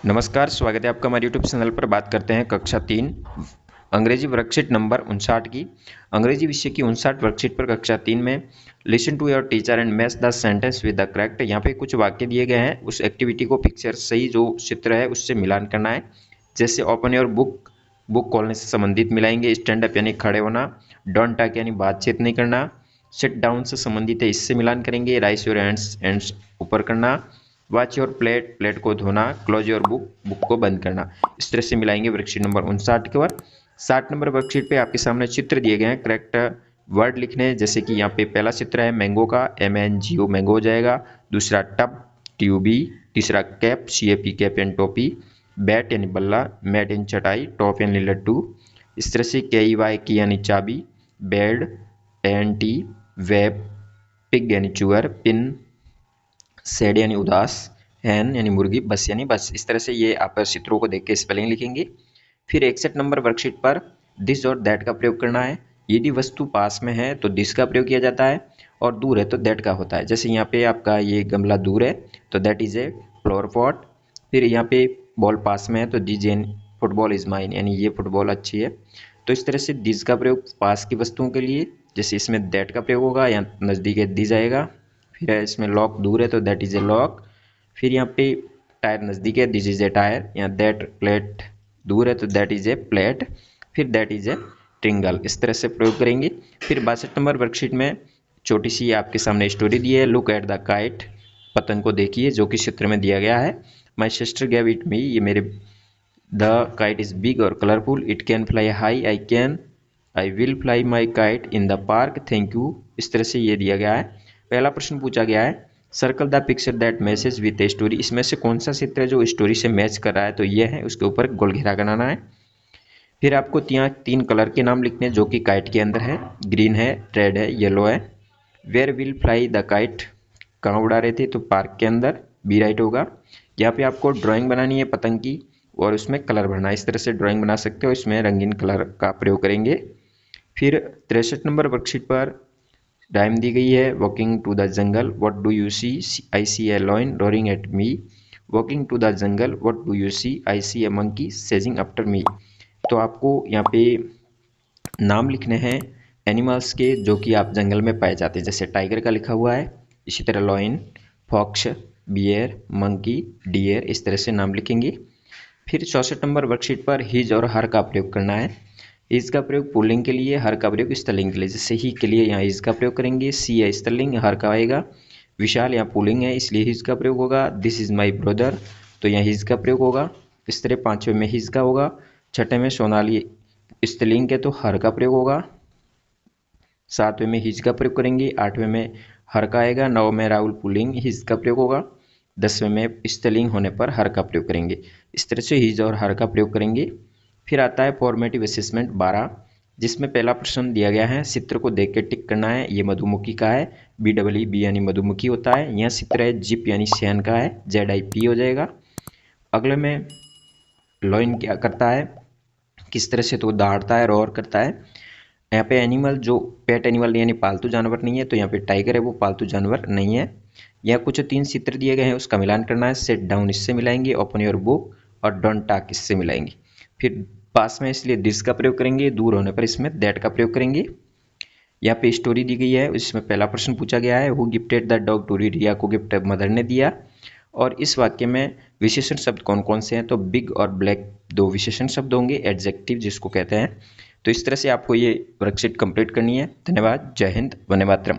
नमस्कार, स्वागत है आपका हमारे यूट्यूब चैनल पर। बात करते हैं कक्षा 3 अंग्रेजी वर्कशीट नंबर 59 की। अंग्रेजी विषय की 59 वर्कशीट पर कक्षा 3 में listen to your teacher and match the sentence with the correct. यहाँ पे कुछ वाक्य दिए गए हैं, उस एक्टिविटी को पिक्चर सही जो चित्र है उससे मिलान करना है। जैसे ओपन योर बुक, बुक खोलने से संबंधित मिलाएंगे। स्टैंड अप यानी खड़े होना। डोंट टॉक यानी बातचीत नहीं करना। सिट डाउन से संबंधित है, इससे मिलान करेंगे। राइस योर हैंड्स ऊपर करना। वॉच योर प्लेट, प्लेट को धोना। क्लोज योर बुक, बुक को बंद करना। इस तरह से मिलाएंगे वर्कशीट नंबर 59 के बाद। 60 नंबर वर्कशीट पे आपके सामने चित्र दिए गए हैं, करेक्ट वर्ड लिखने। जैसे कि यहाँ पे पहला चित्र है मैंगो का, MNGO मैंगो हो जाएगा। दूसरा टब, TUB। तीसरा कैप, CAP कैप यानी टोपी। बैट यानी बल्ला। मैट यानी चटाई। टॉप यानी लड्डू। इस तरह से KEY की यानी चाबी। Bed, ANT। वेब, पिग यानी चूअर। पिन, सैड यानी उदास। हैन यानी मुर्गी। बस यानी बस। इस तरह से ये आप चित्रों को देख के स्पेलिंग लिखेंगे। फिर 61 नंबर वर्कशीट पर दिस और दैट का प्रयोग करना है। यदि वस्तु पास में है तो दिस का प्रयोग किया जाता है, और दूर है तो दैट का होता है। जैसे यहाँ पे आपका ये गमला दूर है तो that is a flower pot. फिर यहाँ पे बॉल पास में है तो this an football is mine, यानी ये फुटबॉल अच्छी है। तो इस तरह से दिस का प्रयोग पास की वस्तुओं के लिए, जैसे इसमें दैट का प्रयोग होगा, या नज़दीक है दिस आएगा। फिर इसमें लॉक दूर है तो दैट इज ए लॉक। फिर यहाँ पे टायर नज़दीक है, दिस इज ए टायर। यहाँ दैट प्लेट दूर है तो दैट इज ए प्लेट। फिर दैट इज ए ट्रिंगल। इस तरह से प्रयोग करेंगे। फिर 62 नंबर वर्कशीट में छोटी सी आपके सामने स्टोरी दी है, लुक एट द काइट। पतंग को देखिए, जो कि चित्र में दिया गया है। माई सिस्टर गेव इट मी, ये मेरे। द काइट इज बिग और colourful. It can fly high, I will fly my kite in the park, thank you. इस तरह से ये दिया गया है। पहला प्रश्न पूछा गया है, circle the picture that message with a story. इसमें से कौन सा चित्र है जो स्टोरी से मैच कर रहा है, तो ये है। उसके ऊपर गोल घेरा बनाना है। फिर आपको यहाँ 3 कलर के नाम लिखने हैं जो कि काइट के अंदर है। ग्रीन है, रेड है, येलो है। Where will fly the kite, कहाँ उड़ा रहे थे, तो पार्क के अंदर। बी राइट होगा। यहाँ पे आपको ड्राइंग बनानी है पतंग की, और उसमें कलर भरना है। इस तरह से ड्राइंग बना सकते हो, इसमें रंगीन कलर का प्रयोग करेंगे। फिर 63 नंबर वर्कशीट पर राइम दी गई है, walking to the jungle, what do you see, I see a lion roaring at me. Walking to the jungle, what do you see, I see a monkey chasing after me. तो आपको यहाँ पे नाम लिखने हैं एनिमल्स के जो कि आप जंगल में पाए जाते हैं। जैसे टाइगर का लिखा हुआ है, इसी तरह lion, fox, bear, monkey, deer. इस तरह से नाम लिखेंगे। फिर 64 नंबर वर्कशीट पर हिज और हर का प्रयोग करना है। हिज का प्रयोग पुल्लिंग के लिए, हर का प्रयोग स्त्रीलिंग के लिए। जैसे ही के लिए यहाँ हिज का प्रयोग करेंगे, सी है स्त्रीलिंग, हर का आएगा। विशाल यहाँ पुल्लिंग है, इसलिए हिज का प्रयोग होगा। दिस इज माई ब्रदर, तो यहाँ हिज का प्रयोग होगा। इस तरह 5वें में हिज का होगा। 6ठे में सोनाली स्त्रीलिंग के, तो हर का प्रयोग होगा। 7वें में हिज का प्रयोग करेंगे। 8वें में हर का आएगा। 9 में राहुल पुल्लिंग, हिज का प्रयोग होगा। 10वें में स्त्रीलिंग होने पर हर का प्रयोग करेंगे। इस तरह से हिज और हर का प्रयोग करेंगे। फिर आता है फॉर्मेटिव असेसमेंट 12, जिसमें पहला प्रश्न दिया गया है, चित्र को देख के टिक करना है। ये मधुमक्खी का है, BEE यानी मधुमक्खी होता है। यह चित्र है जिप यानी शहन का है, ZIP हो जाएगा। अगले में लॉइन क्या करता है, किस तरह से, तो दौड़ता है, रोर करता है। यहाँ पे एनिमल जो पेट एनिमल यानी पालतू जानवर नहीं है, तो यहाँ पे टाइगर है वो पालतू जानवर नहीं है। यहाँ कुछ 3 चित्र दिए गए हैं, उसका मिलान करना है। सेट डाउन इससे मिलाएंगे, ओपन योर बुक और डोंट टॉक इससे मिलाएंगे। फिर पास में इसलिए दिस का प्रयोग करेंगे, दूर होने पर इसमें दैट का प्रयोग करेंगे। यहाँ पे स्टोरी दी गई है, इसमें पहला प्रश्न पूछा गया है, who gifted the dog to, Riya को गिफ्ट मदर ने दिया। और इस वाक्य में विशेषण शब्द कौन कौन से हैं, तो बिग और ब्लैक 2 विशेषण शब्द होंगे, एडजेक्टिव जिसको कहते हैं। तो इस तरह से आपको ये वर्कशीट कंप्लीट करनी है। धन्यवाद। जय हिंद, वंदे मातरम।